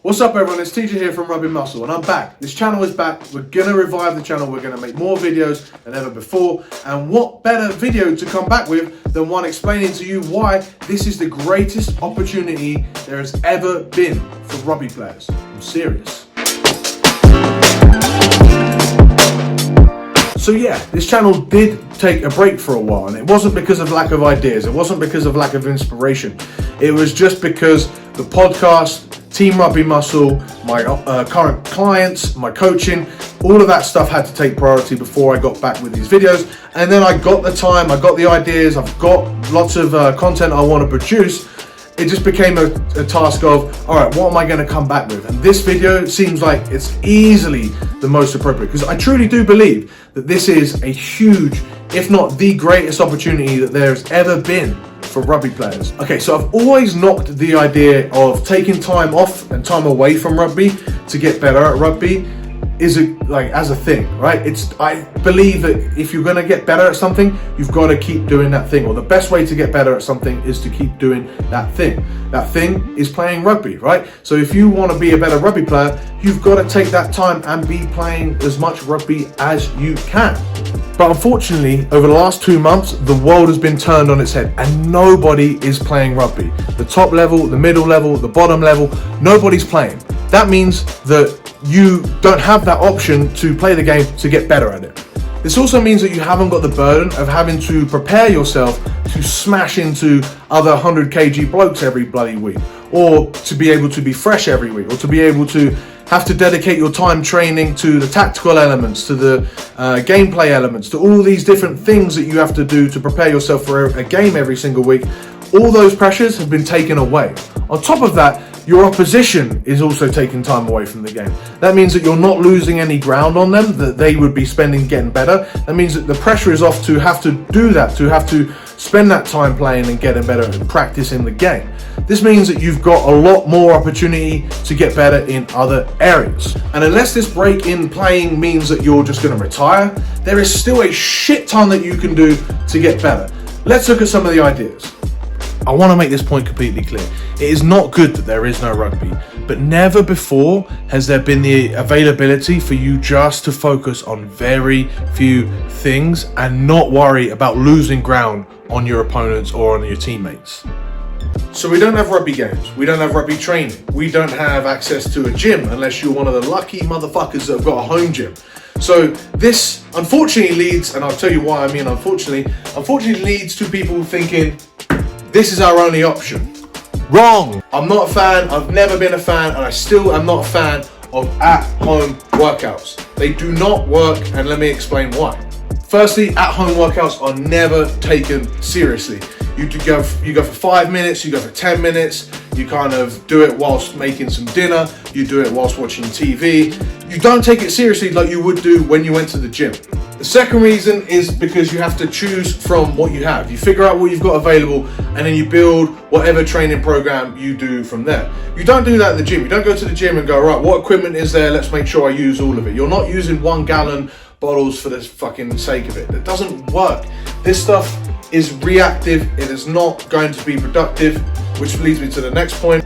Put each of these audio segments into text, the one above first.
What's up everyone, it's TJ here from Rugby Muscle and I'm back. This channel is back. We're gonna revive the channel. We're gonna make more videos than ever before. And what better video to come back with than one explaining to you why this is the greatest opportunity there has ever been for rugby players. I'm serious. So yeah, this channel did take a break for a while, and it wasn't because of lack of ideas. It wasn't because of lack of inspiration. It was just because the podcast, Team Rugby Muscle, my current clients, my coaching, all of that stuff had to take priority before I got back with these videos. And then I got the time, I got the ideas, I've got lots of content I want to produce. It just became a task of, all right, what am I going to come back with? And this video seems like it's easily the most appropriate, because I truly do believe that this is a huge, if not the greatest opportunity that there's ever been for rugby players. Okay, so I've always knocked the idea of taking time off and time away from rugby to get better at rugby as a thing, right? I believe that if you're gonna get better at something, you've got to keep doing that thing, or the best way to get better at something is to keep doing that thing. That thing is playing rugby, right? So if you want to be a better rugby player, you've got to take that time and be playing as much rugby as you can. But unfortunately, over the last 2 months, the world has been turned on its head and nobody is playing rugby. The top level, the middle level, the bottom level, nobody's playing. That means that you don't have that option to play the game to get better at it. This also means that you haven't got the burden of having to prepare yourself to smash into other 100 kg blokes every bloody week, or to be able to be fresh every week, or to be able to have to dedicate your time training to the tactical elements, to the gameplay elements, to all these different things that you have to do to prepare yourself for a game every single week. All those pressures have been taken away. On top of that, your opposition is also taking time away from the game. That means that you're not losing any ground on them that they would be spending getting better. That means that the pressure is off to have to do that, to have to spend that time playing and getting better and practicing the game. This means that you've got a lot more opportunity to get better in other areas. And unless this break in playing means that you're just going to retire, there is still a shit ton that you can do to get better. Let's look at some of the ideas. I want to make this point completely clear. It is not good that there is no rugby, but never before has there been the availability for you just to focus on very few things and not worry about losing ground on your opponents or on your teammates. So we don't have rugby games, we don't have rugby training, we don't have access to a gym unless you're one of the lucky motherfuckers that have got a home gym. So this unfortunately leads, and I'll tell you why I mean unfortunately leads to people thinking, this is our only option. Wrong. I'm not a fan, I've never been a fan, and I still am not a fan of at-home workouts. They do not work, and let me explain why. Firstly, at-home workouts are never taken seriously. You go for 5 minutes, you go for 10 minutes, you kind of do it whilst making some dinner, you do it whilst watching TV. You don't take it seriously like you would do when you went to the gym. The second reason is because you have to choose from what you have. You figure out what you've got available and then you build whatever training program you do from there. You don't do that at the gym. You don't go to the gym and go, right, what equipment is there? Let's make sure I use all of it. You're not using 1 gallon bottles for the fucking sake of it. That doesn't work. This stuff is reactive. It is not going to be productive, which leads me to the next point.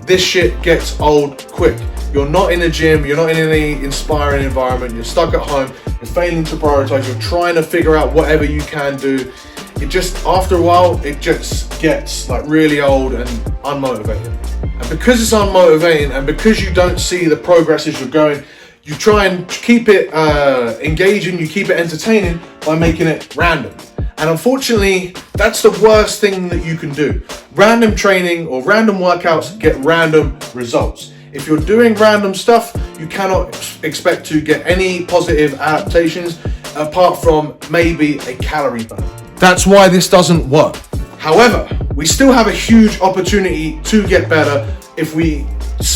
This shit gets old quick. You're not in a gym, you're not in any inspiring environment, you're stuck at home, you're failing to prioritize, you're trying to figure out whatever you can do. It just, after a while, it just gets like really old and unmotivating. And because it's unmotivating and because you don't see the progress as you're going, you try and keep it engaging, you keep it entertaining by making it random. And unfortunately, that's the worst thing that you can do. Random training or random workouts get random results. If you're doing random stuff, you cannot expect to get any positive adaptations apart from maybe a calorie burn. That's why this doesn't work. However, we still have a huge opportunity to get better if we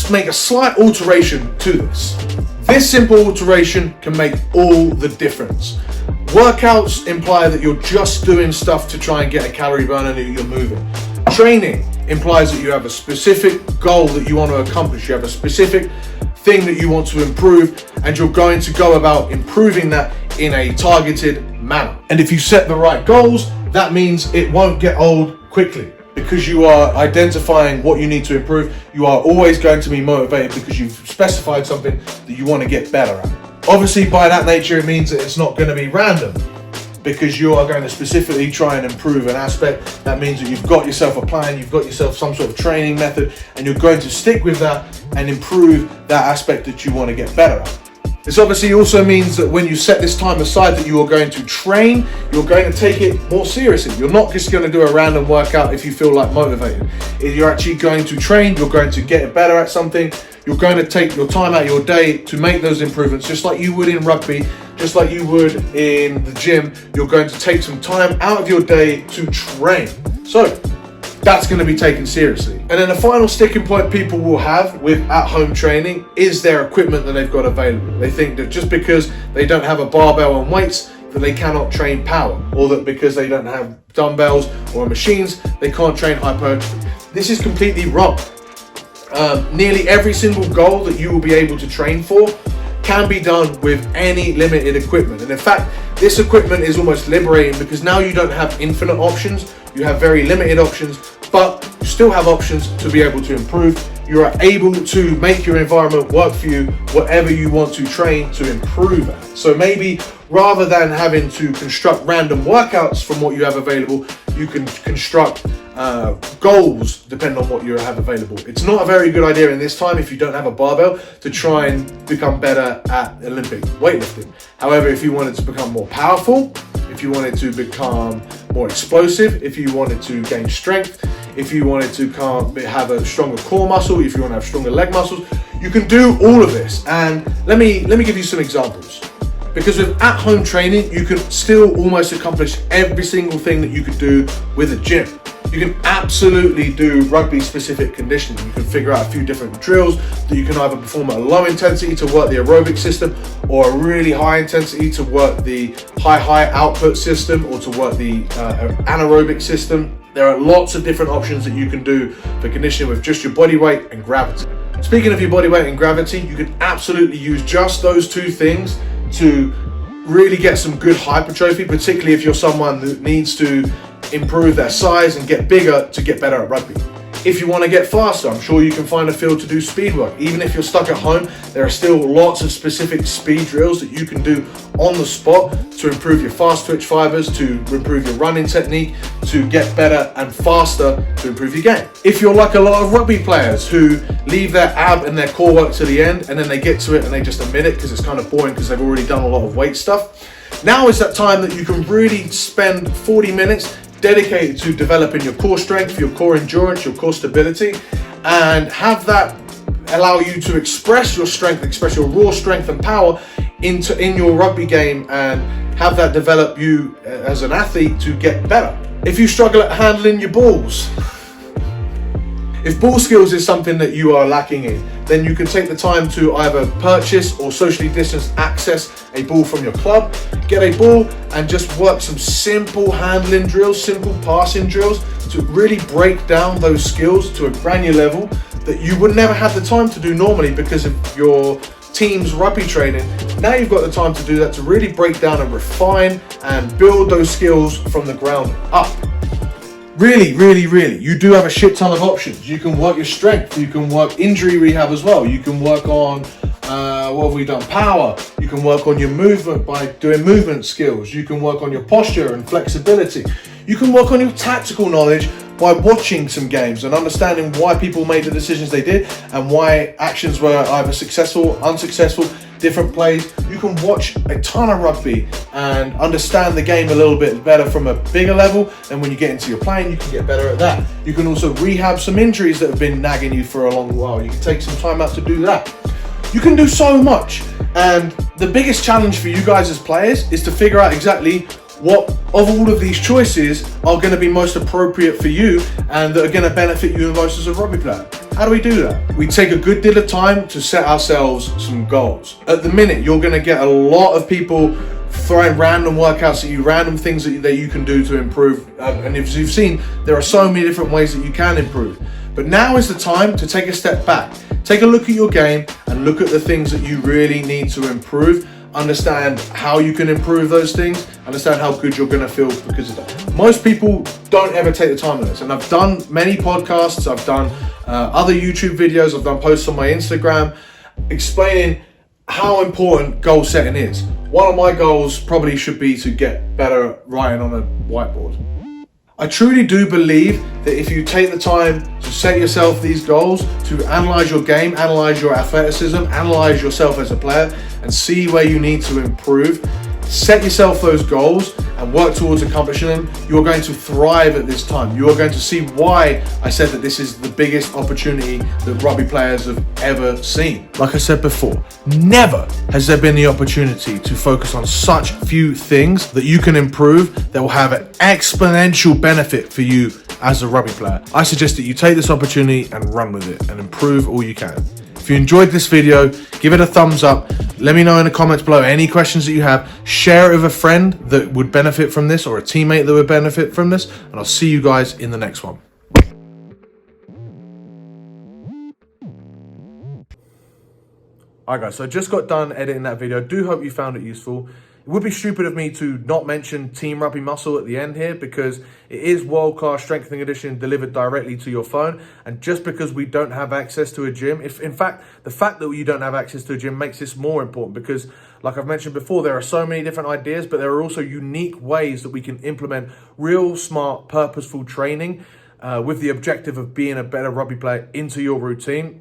make a slight alteration to this. This simple alteration can make all the difference. Workouts imply that you're just doing stuff to try and get a calorie burn and you're moving. Training implies that you have a specific goal that you want to accomplish. You have a specific thing that you want to improve, and you're going to go about improving that in a targeted manner. And if you set the right goals, that means it won't get old quickly. because you are identifying what you need to improve. You are always going to be motivated because you've specified something that you want to get better at. Obviously, by that nature, it means that it's not going to be random, because you are going to specifically try and improve an aspect. That means that you've got yourself a plan, you've got yourself some sort of training method, and you're going to stick with that and improve that aspect that you want to get better at. This obviously also means that when you set this time aside that you are going to train, you're going to take it more seriously. You're not just going to do a random workout if you feel like motivated. If you're actually going to train, you're going to get better at something. You're going to take your time out of your day to make those improvements, just like you would in rugby, just like you would in the gym. You're going to take some time out of your day to train. So that's going to be taken seriously. And then the final sticking point people will have with at-home training is their equipment that they've got available. They think that just because they don't have a barbell and weights, that they cannot train power, or that because they don't have dumbbells or machines, they can't train hypertrophy. This is completely wrong. Nearly every single goal that you will be able to train for can be done with any limited equipment. And in fact, this equipment is almost liberating, because now you don't have infinite options. You have very limited options, but you still have options to be able to improve. You are able to make your environment work for you, whatever you want to train to improve at. So maybe rather than having to construct random workouts from what you have available, you can construct goals depending on what you have available. It's not a very good idea in this time, if you don't have a barbell, to try and become better at Olympic weightlifting. However, if you wanted to become more powerful, if you wanted to become more explosive, if you wanted to gain strength, if you wanted to have a stronger core muscle, if you want to have stronger leg muscles, you can do all of this. And let me give you some examples. Because with at-home training, you can still almost accomplish every single thing that you could do with a gym. You can absolutely do rugby-specific conditioning. You can figure out a few different drills that you can either perform at a low intensity to work the aerobic system, or a really high intensity to work the high output system, or to work the anaerobic system. There are lots of different options that you can do for conditioning with just your body weight and gravity. Speaking of your body weight and gravity, you can absolutely use just those two things to really get some good hypertrophy, particularly if you're someone that needs to improve their size and get bigger to get better at rugby. If you want to get faster, I'm sure you can find a field to do speed work. Even if you're stuck at home, there are still lots of specific speed drills that you can do on the spot to improve your fast twitch fibers, to improve your running technique, to get better and faster, to improve your game. If you're like a lot of rugby players who leave their ab and their core work to the end, and then they get to it and they just omit it because it's kind of boring because they've already done a lot of weight stuff, now is that time that you can really spend 40 minutes dedicated to developing your core strength, your core endurance, your core stability, and have that allow you to express your strength, express your raw strength and power in your rugby game, and have that develop you as an athlete to get better. If you struggle at handling your balls, if ball skills is something that you are lacking in, then you can take the time to either purchase or socially distance access a ball from your club, get a ball and just work some simple handling drills, simple passing drills to really break down those skills to a granular level that you would never have the time to do normally because of your team's rugby training. Now you've got the time to do that, to really break down and refine and build those skills from the ground up. Really, you do have a shit ton of options. You can work your strength, you can work injury rehab as well, you can work on, what have we done, power, you can work on your movement by doing movement skills, you can work on your posture and flexibility, you can work on your tactical knowledge by watching some games and understanding why people made the decisions they did and why actions were either successful, unsuccessful, different plays. You can watch a ton of rugby and understand the game a little bit better from a bigger level, and when you get into your playing, you can get better at that. You can also rehab some injuries that have been nagging you for a long while. You can take some time out to do that. You can do so much, and the biggest challenge for you guys as players is to figure out exactly what of all of these choices are going to be most appropriate for you and that are going to benefit you the most as a rugby player. How do we do that? We take a good deal of time to set ourselves some goals. At the minute, you're going to get a lot of people throwing random workouts at you, random things that you can do to improve. And as you've seen, there are so many different ways that you can improve. But now is the time to take a step back. Take a look at your game and look at the things that you really need to improve. understand how you can improve those things, understand how good you're gonna feel because of that. Most people don't ever take the time on this, and I've done many podcasts, I've done other YouTube videos, I've done posts on my Instagram explaining how important goal setting is. One of my goals probably should be to get better writing on a whiteboard. I truly do believe that if you take the time to set yourself these goals, to analyze your game, analyze your athleticism, analyze yourself as a player, and see where you need to improve, set yourself those goals and work towards accomplishing them, you're going to thrive at this time. You are going to see why I said that this is the biggest opportunity that rugby players have ever seen. Like I said before, never has there been the opportunity to focus on such few things that you can improve that will have an exponential benefit for you as a rugby player. I suggest that you take this opportunity and run with it and improve all you can. If you enjoyed this video, give it a thumbs up. Let me know in the comments below any questions that you have. Share it with a friend that would benefit from this or a teammate that would benefit from this. And I'll see you guys in the next one. Alright guys, so I just got done editing that video. I do hope you found it useful. It would be stupid of me to not mention Team Rugby Muscle at the end here because it is world-class strengthening edition delivered directly to your phone. And just because we don't have access to a gym, in fact, the fact that you don't have access to a gym makes this more important because, like I've mentioned before, there are so many different ideas, but there are also unique ways that we can implement real smart, purposeful training with the objective of being a better rugby player into your routine.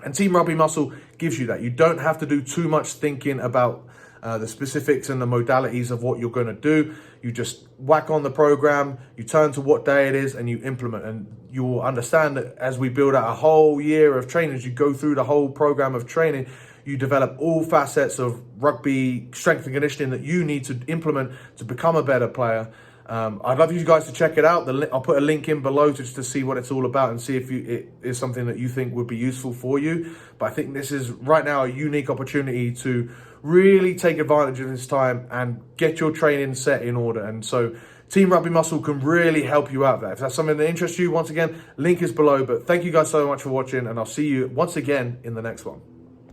And Team Rugby Muscle gives you that. You don't have to do too much thinking about the specifics and the modalities of what you're going to do. You just whack on the program, you turn to what day it is, and you implement. And you will understand that as we build out a whole year of training, as you go through the whole program of training, you develop all facets of rugby strength and conditioning that you need to implement to become a better player. I'd love you guys to check it out. I'll put a link in below just to see what it's all about and see if it is something that you think would be useful for you. But I think this is right now a unique opportunity to really take advantage of this time and get your training set in order. And so Team Rugby Muscle can really help you out there. If that's something that interests you, once again, link is below. But thank you guys so much for watching, and I'll see you once again in the next one.